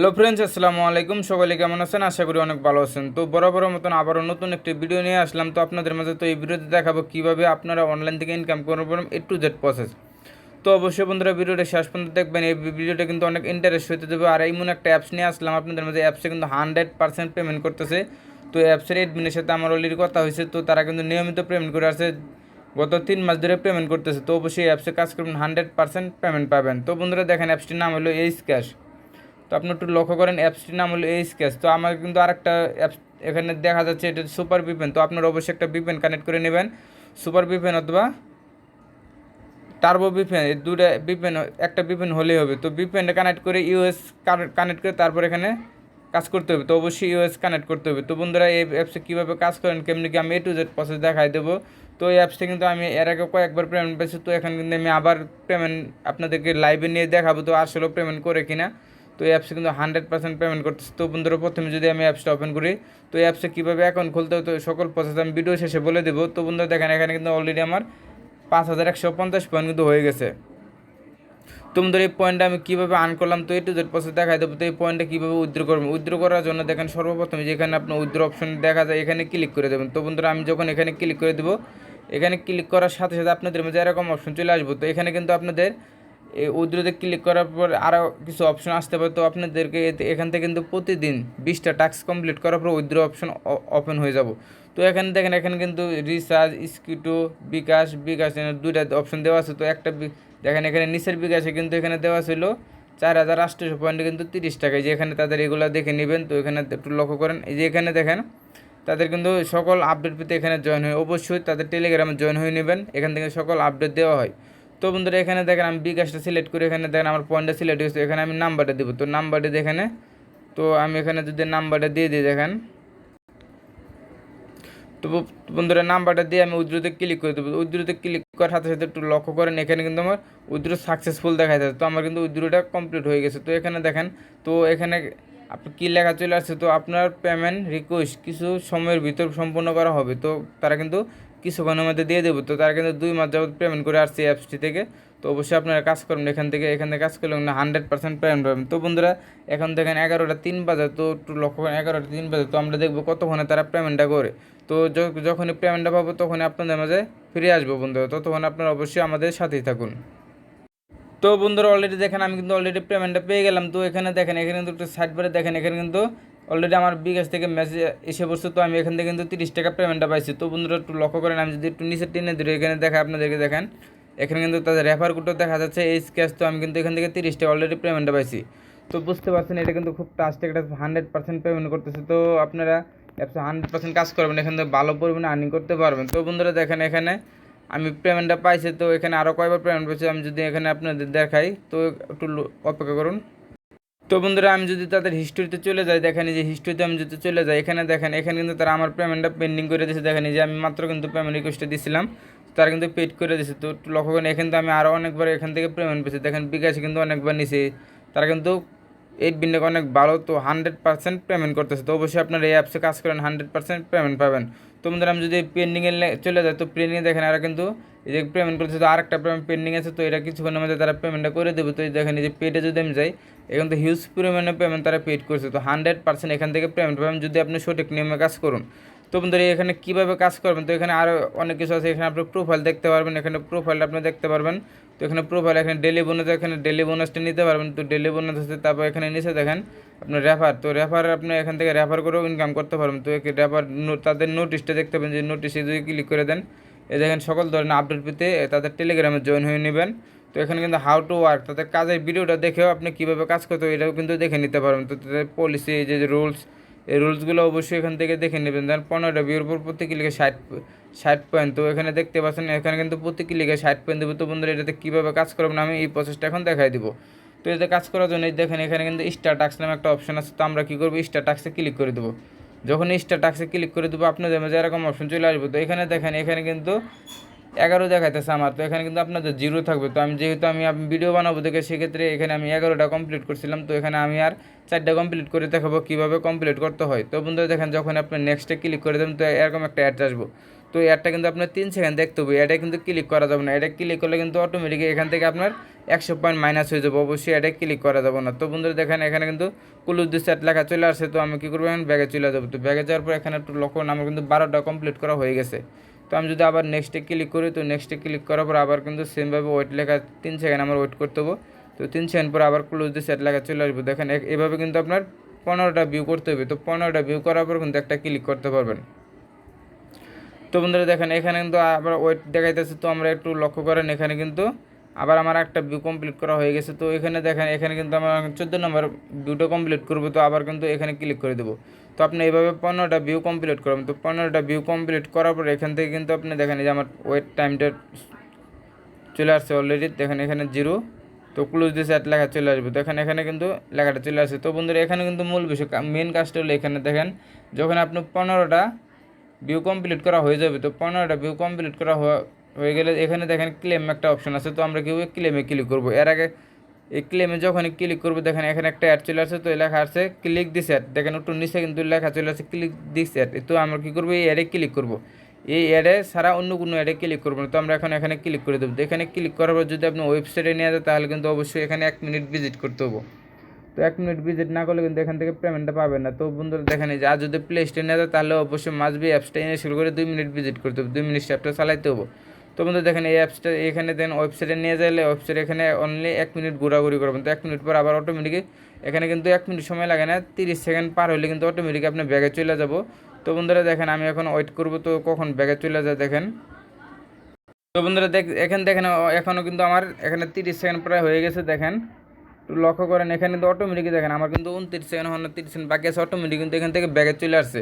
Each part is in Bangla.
হ্যালো ফ্রেন্ডস, আসসালামু আলাইকুম। সকলে কেমন আছেন? আশা করি অনেক ভালো আছেন। তো বরাবর মতন আবারও নতুন একটি ভিডিও নিয়ে আসলাম তো আপনাদের মাঝে। তো এই ভিডিওতে দেখাবো কীভাবে আপনারা অনলাইন থেকে ইনকাম করবেন, A to Z প্রসেস। তো অবশ্যই বন্ধুরা ভিডিওটা শেষ পর্যন্ত দেখবেন। এই ভিডিওটা কিন্তু অনেক ইন্টারেস্ট হতে দেবে। আর এমন একটা অ্যাপস নিয়ে আসলাম আপনাদের মাঝে, অ্যাপসে কিন্তু 100% পেমেন্ট করতেছে। তো অ্যাপসের এডমিনের সাথে আমার অলরেডি কথা হয়েছে, তো তারা কিন্তু নিয়মিত পেমেন্ট করে আসছে, গত 3 মাস ধরে পেমেন্ট করতেছে। তো অবশ্যই অ্যাপসে কাজ করবেন, 100% পেমেন্ট পাবেন। তো বন্ধুরা দেখেন, অ্যাপসটির নাম হলো এইচ ক্যাশ। তো আপনি একটু লক্ষ্য করেন, অ্যাপসটির নাম হলো এই স্কেচ। তো আমার কিন্তু আরেকটা অ্যাপস এখানে দেখা যাচ্ছে, এটা সুপার ভিপেন। তো আপনারা অবশ্যই একটা ভিপেন কানেক্ট করে নেবেন, সুপার ভিপেন অথবা টার্বো ভিপেন। এই দুটো ভিপেন, একটা ভিপেন হলেই হবে। তো ভিপেনটা কানেক্ট করে ইউএস কানেক্ট করে তারপর এখানে কাজ করতে হবে। তো অবশ্যই ইউএস কানেক্ট করতে হবে। তো বন্ধুরা এই অ্যাপসে কীভাবে কাজ করেন, কেমনি কি আমি A to Z প্রসেস দেখাই দেবো। তো এই অ্যাপসে কিন্তু আমি এর আগে কয়েকবার পেমেন্ট পেয়েছি। তো এখানে কিন্তু আমি আবার পেমেন্ট আপনাদেরকে লাইভে নিয়ে দেখাবো, তো আসলেও পেমেন্ট করে কিনা। তো এই অ্যাপসে কিন্তু 100% পেমেন্ট করতেছে। তো বন্ধুরা প্রথমে যদি আমি অ্যাপসটা ওপেন করি, তো এই অ্যাপসে কীভাবে অ্যাকাউন্ট খুলতে হবে তো সকল প্রসেস আমি ভিডিও শেষে বলে দেবো। তো বন্ধুরা দেখেন, এখানে কিন্তু অলরেডি আমার 5150 পয়েন্ট কিন্তু হয়ে গেছে। তো বন্ধুরা এই পয়েন্টটা আমি কীভাবে আর্ন করলাম, তো A to Z প্রসেস দেখাই দেবো। তো এই পয়েন্টটা কীভাবে উইথড্র করবেন, উইথড্র করার জন্য দেখেন সর্বপ্রথমে যেখানে আপনার উইথড্র অপশন দেখা যায়, এখানে ক্লিক করে দেবেন। তো বন্ধুরা আমি যখন এখানে ক্লিক করে দেবো, এখানে ক্লিক করার সাথে সাথে আপনাদের মধ্যে এরকম অপশন চলে আসবো। তো এখানে কিন্তু আপনাদের এই উইথড্রোতে ক্লিক করার পর আরও কিছু অপশন আসতে পারে। তো আপনাদেরকে এখান থেকে কিন্তু প্রতিদিন 20টা টাস্ক কমপ্লিট করার পর উইথড্র অপশন ওপেন হয়ে যাব। তো এখানে দেখেন, এখানে কিন্তু রিচার্জ, স্কিটো, বিকাশ দুইটা অপশন দেওয়া আছে। তো একটা দেখেন এখানে নিচের বিকাশে কিন্তু এখানে দেওয়া ছিল 4800 পয়েন্টে কিন্তু 30 টাকায়, যে এখানে তাদের এগুলো দেখে নেবেন। তো এখানে একটু লক্ষ্য করেন, এই যে এখানে দেখেন তাদের কিন্তু সকল আপডেট পেতে এখানে জয়েন হয়। অবশ্যই তাদের টেলিগ্রামে জয়েন হয়ে নেবেন, এখান থেকে সকল আপডেট দেওয়া হয়। তো বন্ধুরা এখানে দেখেন আমি বিকাশটা সিলেক্ট করে, এখানে দেখেন আমার পয়েন্টটা সিলেক্ট হয়েছে, এখানে আমি নাম্বারটা দেবো। তো নাম্বারটা এখানে, তো আমি এখানে যদি নাম্বারটা দিয়ে দিই দেখেন, তো বন্ধুরা নাম্বারটা দিয়ে আমি উইথড্রোতে ক্লিক করে দেবো। উইথড্রোতে ক্লিক করার সাথে সাথে একটু লক্ষ্য করেন, এখানে কিন্তু আমার উইথড্রো সাকসেসফুল দেখা যাচ্ছে। তো আমার কিন্তু উইথড্রোটা কমপ্লিট হয়ে গেছে। তো এখানে দেখেন, তো এখানে আপনি কী লেখা চলে আসছে, তো আপনার পেমেন্ট রিকোয়েস্ট কিছু সময়ের ভিতর সম্পূর্ণ করা হবে। তো তারা কিন্তু কিছুক্ষণের মধ্যে দিয়ে দেবো। তো তারা কিন্তু 2 মাস যাবত পেমেন্ট করে আসছে অ্যাপসটি থেকে। তো অবশ্যই আপনারা কাজ করুন এখানে কাজ করলে 100% পেমেন্ট পাবেন। তো বন্ধুরা এখন দেখেন 11টা 3 বাজে, তো একটু লক্ষ্য করেন 11টা 3 বাজে। তো আমরা দেখবো কতক্ষণে তারা পেমেন্টটা করে। তো যখনই পেমেন্টটা পাবো তখনই আপনাদের মাঝে ফিরে আসবো বন্ধুরা। ততক্ষণ আপনারা অবশ্যই আমাদের সাথেই থাকুন। তো বন্ধুরা অলরেডি দেখেন আমি কিন্তু অলরেডি পেমেন্টটা পেয়ে গেলাম। তো এখানে দেখেন, এখানে কিন্তু একটু সাইড বারে দেখেন, এখানে কিন্তু অলরেডি আমার বিকাশ থেকে মেসেজ এসে পড়ছে। তো আমি এখান থেকে কিন্তু 30 টাকা পেমেন্টটা পাইছি। তো বন্ধুরা একটু লক্ষ্য করেন, আমি যদি একটু নিচে টেনে ধরে এখানে দেখা আপনাদেরকে দেখেন, এখানে কিন্তু তাদের রেফার কোডও দেখা যাচ্ছে এই স্ক্যাচ। তো আমি কিন্তু এখান থেকে 30 টাকা অলরেডি পেমেন্টটা পাইছি। তো বুঝতে পারছেন এটা কিন্তু খুব টাস্ট, একটা 100% পেমেন্ট করতেছে। তো আপনারা অ্যাপসে 100% কাজ করবেন, এখান থেকে ভালো পরিমাণে আর্নিং করতে পারবেন। তো বন্ধুরা দেখেন এখানে আমি পেমেন্টটা পাইছি। তো এখানে আরও কয়বার পেমেন্ট পেয়েছি আমি যদি এখানে আপনাদের দেখাই, তো একটু অপেক্ষা করুন। তো বন্ধুরা আমি যদি তাদের হিস্ট্রিতে চলে যাই, দেখেন এই যে হিস্ট্রিতে আমি যদি চলে যাই, এখানে দেখেন এখানে কিন্তু তারা আমার পেমেন্টটা পেন্ডিং করে দিয়েছে। দেখেন এই যে আমি মাত্র কিন্তু পেমেন্ট রিকোয়েস্টটা দিয়েছিলাম, তারা কিন্তু পেড করে দিয়েছে। তো একটু লক্ষ্য করেন, এখানে তো আমি আরও অনেকবার এখান থেকে পেমেন্ট পেয়েছি। দেখেন বিকাশে কিন্তু অনেকবার নিছি, তারা কিন্তু এই বিনটা অনেক ভালো। তো 100% পেমেন্ট করতেছে। তো অবশ্যই আপনারা এই অ্যাপসে কাজ করেন, 100% পেমেন্ট পাবেন। তো বন্ধুরা আমি যদি পেন্ডিংয়ে চলে যাই, তো পেন্ডিংয়ে দেখেন আর কিন্তু এই যে পেমেন্ট করতেছে, তো আরেকটা পেমেন্ট পেন্ডিং আছে। তো এটা কিছুক্ষণের মধ্যে তারা পেমেন্টটা করে দেবে। তো এই দেখেন এই যে পেডে যদি আমি যাই, এখান থেকে হিউজ পরিমাণে পেমেন্ট তারা পেড করছে। তো 100% এখান থেকে পেমেন্ট পাবেন যদি আপনি সঠিক নিয়মে কাজ করুন। তো বন্ধুরা এখানে কীভাবে কাজ করবেন, তো এখানে আরও অনেক কিছু আছে। এখানে আপনি প্রোফাইল দেখতে পারবেন, এখানে প্রোফাইলটা আপনি দেখতে পারবেন। তো এখানে প্রোফাইল, এখানে ডেলি বোনাস, এখানে ডেলি বোনাসটা নিতে পারবেন। তো ডেলি বোনাস আছে, তারপর এখানে নিচে দেখেন আপনার রেফার। তো রেফার আপনি এখান থেকে রেফার করেও ইনকাম করতে পারবেন। তো রেফার তাদের নোটিশটা দেখতে পাবেন, যে নোটিশে যদি ক্লিক করে দেন, এই দেখেন সকল ধরনের আপডেট পেতে তাদের টেলিগ্রামে জয়েন হয়ে নেবেন। তো এখানে কিন্তু হাউ টু ওয়ার্ক, তাদের কাজের ভিডিওটা দেখেও আপনি কীভাবে কাজ করতে হবে এটাও কিন্তু দেখে নিতে পারবেন। তো তাদের পলিসি, এই যে রুলস, এই রুলসগুলো অবশ্যই এখান থেকে দেখে নেবেন। ধরেন 15টা ভিউর উপর প্রতি ক্লিকে 60 পয়েন্ট। তো এখানে দেখতে পাচ্ছেন এখানে কিন্তু প্রতি ক্লিকে 60 পয়েন্ট দেবো। তো বন্ধুরা এটাতে কীভাবে কাজ করবেন আমি এই প্রসেসটা এখন দেখাই দিব। তো এতে কাজ করার জন্য দেখেন এখানে কিন্তু স্টার টাক্স নামে একটা অপশন আছে। তো আমরা কী করবো, স্টার টাক্সে ক্লিক করে দেবো। যখন স্টার টাক্সে ক্লিক করে দেবো আপনাদের মাঝে এরকম অপশন চলে আসবে। তো এখানে দেখেন এখানে কিন্তু 11 দেখাইতেছে আমার। তো এখানে কিন্তু আপনাদের 0 থাকবে। তো আমি যেহেতু আমি ভিডিও বানাবো দেখে, সেক্ষেত্রে এখানে আমি 11টা কমপ্লিট করছিলাম। তো এখানে আমি আর 4টা কমপ্লিট করে দেখাবো কীভাবে কমপ্লিট করতে হয়। তো বন্ধুরা দেখেন যখন আপনি নেক্সটে ক্লিক করে দেবেন, তো এরকম একটা অ্যাড আসবো। তো অ্যাডটা কিন্তু আপনার 3 সেকেন্ড দেখতে হবে, এটা কিন্তু ক্লিক করা যাবে না। এটা ক্লিক করলে কিন্তু অটোমেটিক এখান থেকে আপনার 100 পয়েন্ট মাইনাস হয়ে যাবে, অবশ্যই এটা ক্লিক করা যাবে না। তো বন্ধুরা দেখেন এখানে কিন্তু ক্লোজ দিস অ্যাড লেখা চলে আসছে। তো আমি কী করবো, এখন ব্যাগে চলে যাবো। তো ব্যাগে যাওয়ার পর এখানে একটু লক্ষ্য করুন আমার কিন্তু 12টা কমপ্লিট করা হয়ে গেছে। তো আমি যদি আবার নেক্সটে ক্লিক করি, তো নেক্সটে ক্লিক করার পর আবার কিন্তু সেমভাবে ওয়েট লেখা 3 সেকেন্ড আমার ওয়েট করতে হবে। তো 3 সেকেন্ড পর আবার ক্লোজ দিস অ্যাড লেখা চলে আসবে। দেখেন এভাবে কিন্তু আপনার 15টা ভিউ করতে হবে। তো 15টা ভিউ করার পর কিন্তু একটা ক্লিক করতে পারবেন। তো বন্ধুরা দেখেন এখানে কিন্তু আবার ওয়েট দেখাইতেছে। তো আমরা একটু লক্ষ্য করেন এখানে কিন্তু আবার আমার একটা ভিউ কমপ্লিট করা হয়ে গেছে। তো এখানে দেখেন এখানে কিন্তু আমরা 14 নম্বর ভিউটা কমপ্লিট করবো। তো আবার কিন্তু এখানে ক্লিক করে দেবো। তো আপনি এইভাবে 15টা ভিউ কমপ্লিট করবেন। তো 15টা ভিউ কমপ্লিট করার পর এখান থেকে কিন্তু আপনি দেখেন যে আমার ওয়েট টাইমটা চলে আসছে অলরেডি। দেখেন এখানে 0। তো ক্লোজ দিস অ্যাট লেখা চলে আসবে। দেখেন এখানে কিন্তু লেখাটা চলে আসছে। তো বন্ধুরা এখানে কিন্তু মূল বিষয় মেন কাজটা হলো এখানে দেখেন যখন আপনি 15টা ভিউ কমপ্লিট করা হয়ে যাবে। তো 15টা ভিউ কমপ্লিট করা হয়ে গেলে এখানে দেখেন ক্লেম একটা অপশন আছে। তো আমরা কীভাবে ক্লেমে ক্লিক করবো, এর আগে এই ক্লেমে যখনই ক্লিক করবো দেখেন এখানে একটা অ্যাড চলে আসছে। তো লেখা আছে ক্লিক দিস অ্যাড, দেখেন একটু নিচে কিন্তু লেখা চলে আসছে ক্লিক দিস অ্যাড। তো আমরা কী করবো, এই অ্যাডে ক্লিক করবো। এই অ্যাডে ছাড়া অন্য কোনো অ্যাডে ক্লিক করবো না। তো আমরা এখন এখানে ক্লিক করে দেবো। তো এখানে ক্লিক করার পর যদি আপনি ওয়েবসাইটে নিয়ে যায় তাহলে কিন্তু অবশ্যই এখানে 1 মিনিট ভিজিট করতে হবে। তো 1 মিনিট ভিজিট না করলে কিন্তু এখান থেকে পেমেন্টটা পাবেন না। তো বন্ধুরা দেখেন এই যে আর যদি প্লে স্টোরে নিয়ে যায় তাহলে অবশ্যই মাসবি অ্যাপসটা ইনস্টল করে 2 মিনিট ভিজিট করতে হবে, 2 মিনিট অ্যাপটা চালাইতে হবে। তো বন্ধু দেখেন এই অ্যাপসটা এখানে দেন ওয়েবসাইটে নিয়ে যাইলে ওয়েবসাইটে এখানে অনলি 1 মিনিট ঘোরাঘুরি করবেন। তো 1 মিনিট পর আবার অটোমেটিক এখানে কিন্তু 1 মিনিট সময় লাগে না, 30 সেকেন্ড পার হলে কিন্তু অটোমেটিক আপনি ব্যাগে চলে যাব। তো বন্ধুরা দেখেন আমি এখন ওয়েট করবো তো কখন ব্যাগে চলে যায় দেখেন। তো বন্ধুরা এখানে দেখেন এখনও কিন্তু আমার এখানে 30 সেকেন্ড প্রায় হয়ে গেছে। দেখেন একটু লক্ষ্য করেন এখানে কিন্তু অটোমেটিক দেখেন আমার কিন্তু 29 সেকেন্ড 30 সেকেন্ড বাকি আছে, অটোমেটিক কিন্তু এখান থেকে ব্যাগে চলে আসছে।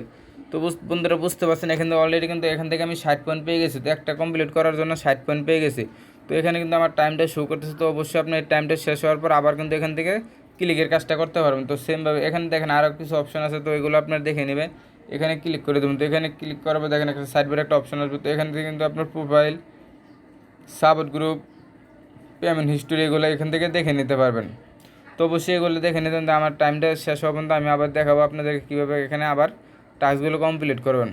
তো বন্ধুরা বুঝতে পারছেন এখানে অলরেডি কিন্তু এখান থেকে আমি 60 পয়েন্ট পেয়ে গেছি। তো একটা কমপ্লিট করার জন্য 60 পয়েন্ট পেয়ে গেছি। তো এখানে কিন্তু আমার টাইমটা শো করতেছে। তো অবশ্যই আপনি এই টাইমটা শেষ হওয়ার পর আবার কিন্তু এখান থেকে ক্লিকের কাজটা করতে পারবেন। তো সেমভাবে এখানে দেখেন আরও কিছু অপশন আছে, তো এগুলো আপনার দেখে নেবেন। এখানে ক্লিক করে দেবেন। তো এখানে ক্লিক করার পর দেখেন একটা সাইড বারে একটা অপশন আসবে। তো এখান থেকে কিন্তু আপনার profile, support group, payment history এগুলো এখান থেকে দেখে নিতে পারবেন। তো অবশ্যই এগুলো দেখে নিতেন। তো আমার টাইমটা শেষ হওয়া পর্যন্ত আমি আবার দেখাবো আপনাদেরকে কীভাবে এখানে আবার টাস্কগুলো কমপ্লিট করবেন।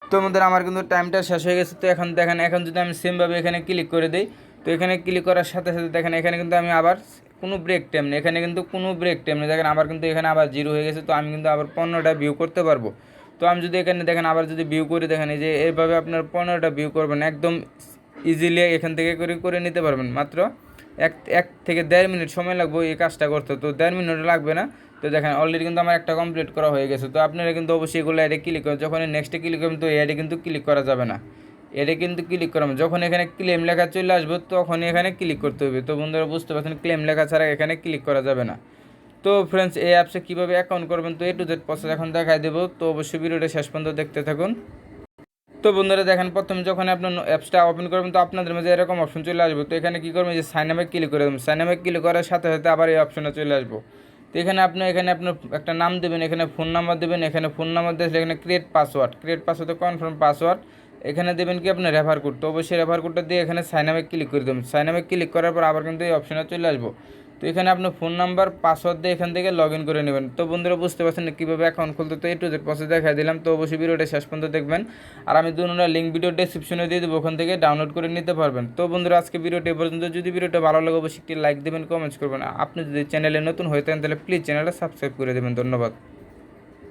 তো আমাদের আমার কিন্তু টাইমটা শেষ হয়ে গেছে। তো এখন দেখেন এখন যদি আমি সেমভাবে এখানে ক্লিক করে দিই, তো এখানে ক্লিক করার সাথে সাথে দেখেন এখানে কিন্তু আমি আবার কোনো ব্রেক টাইম নেই, এখানে কিন্তু কোনো ব্রেক টাইম নেই। দেখেন আবার কিন্তু এখানে আবার 0 হয়ে গেছে। তো আমি কিন্তু আবার 15টা ভিউ করতে পারবো। তো আমি যদি এখানে দেখেন আবার যদি ভিউ করি, দেখেন এই যে এইভাবে আপনার 15টা ভিউ করবেন একদম ইজিলি এখান থেকে করে নিতে পারবেন। মাত্র এক থেকে 1.5 মিনিট সময় লাগবে এই কাজটা করতে। তো 1.5 মিনিট লাগবে না। তো দেখেন অলরেডি কিন্তু আমার একটা কমপ্লিট করা হয়ে গেছে। তো আপনারা কিন্তু অবশ্যই এগুলো অ্যাডে ক্লিক করেন, যখন নেক্সটে ক্লিক করবেন তো অ্যাডে কিন্তু ক্লিক করা যাবে না, অ্যাডে কিন্তু ক্লিক করাবেন যখন এখানে ক্লেম লেখা চলে আসবে তখনই এখানে ক্লিক করতে হবে। তো বন্ধুরা বুঝতে পারছেন ক্লেম লেখা ছাড়া এখানে ক্লিক করা যাবে না। তো ফ্রেন্ডস এই অ্যাপসে কীভাবে অ্যাকাউন্ট করবেন তো A to Z প্রসেস এখন দেখাই দেবো। তো অবশ্যই ভিডিওটা শেষ পর্যন্ত দেখতে থাকুন। তো বন্ধুরা দেখেন প্রথমে যখন আপনার অ্যাপসটা ওপেন করবেন তো আপনাদের মাঝে এরকম অপশন চলে আসবে। তো এখানে কী করবেন, যে সাইন আপে ক্লিক করে দেবেন। সাইন আপে ক্লিক করার সাথে সাথে আবার এই অপশনে চলে আসবো। তো এখানে আপনার একটা নাম দেবেন, এখানে ফোন নাম্বার দেবেন। এখানে ফোন নাম্বার দিয়ে এখানে ক্রিয়েট পাসওয়ার্ড কনফার্ম পাসওয়ার্ড এখানে দেবেন কি আপনার রেফার কোড। তো অবশ্যই রেফার কোডটা দিয়ে এখানে সাইন আপে ক্লিক করে দেবেন। সাইন আপে ক্লিক করার পর আবার কিন্তু এই অপশনে চলে আসবো। তো এখানে আপনার ফোন নাম্বার পাসওয়ার্ড দিয়ে এখান থেকে লগ ইন করে নেবেন। তো বন্ধুরা বুঝতে পারছেন কীভাবে অ্যাকাউন্ট খুলতে। তো A to Z প্রসেস দেখাই দিলাম। তো অবশ্যই ভিডিওটা শেষ পর্যন্ত দেখবেন। আর আমি দুটোটা লিঙ্ক ভিডিও ডেসক্রিপশনে দিয়ে দেবো, ওখান থেকে ডাউনলোড করে নিতে পারবেন। তো বন্ধুরা আজকে ভিডিওটি এ পর্যন্ত। যদি ভিডিওটা ভালো লাগে অবশ্যই একটি লাইক দেবেন, কমেন্টস করবেন। আপনি যদি চ্যানেলে নতুন হয়ে থাকেন তাহলে প্লিজ চ্যানেলটা সাবস্ক্রাইব করে দেবেন। ধন্যবাদ।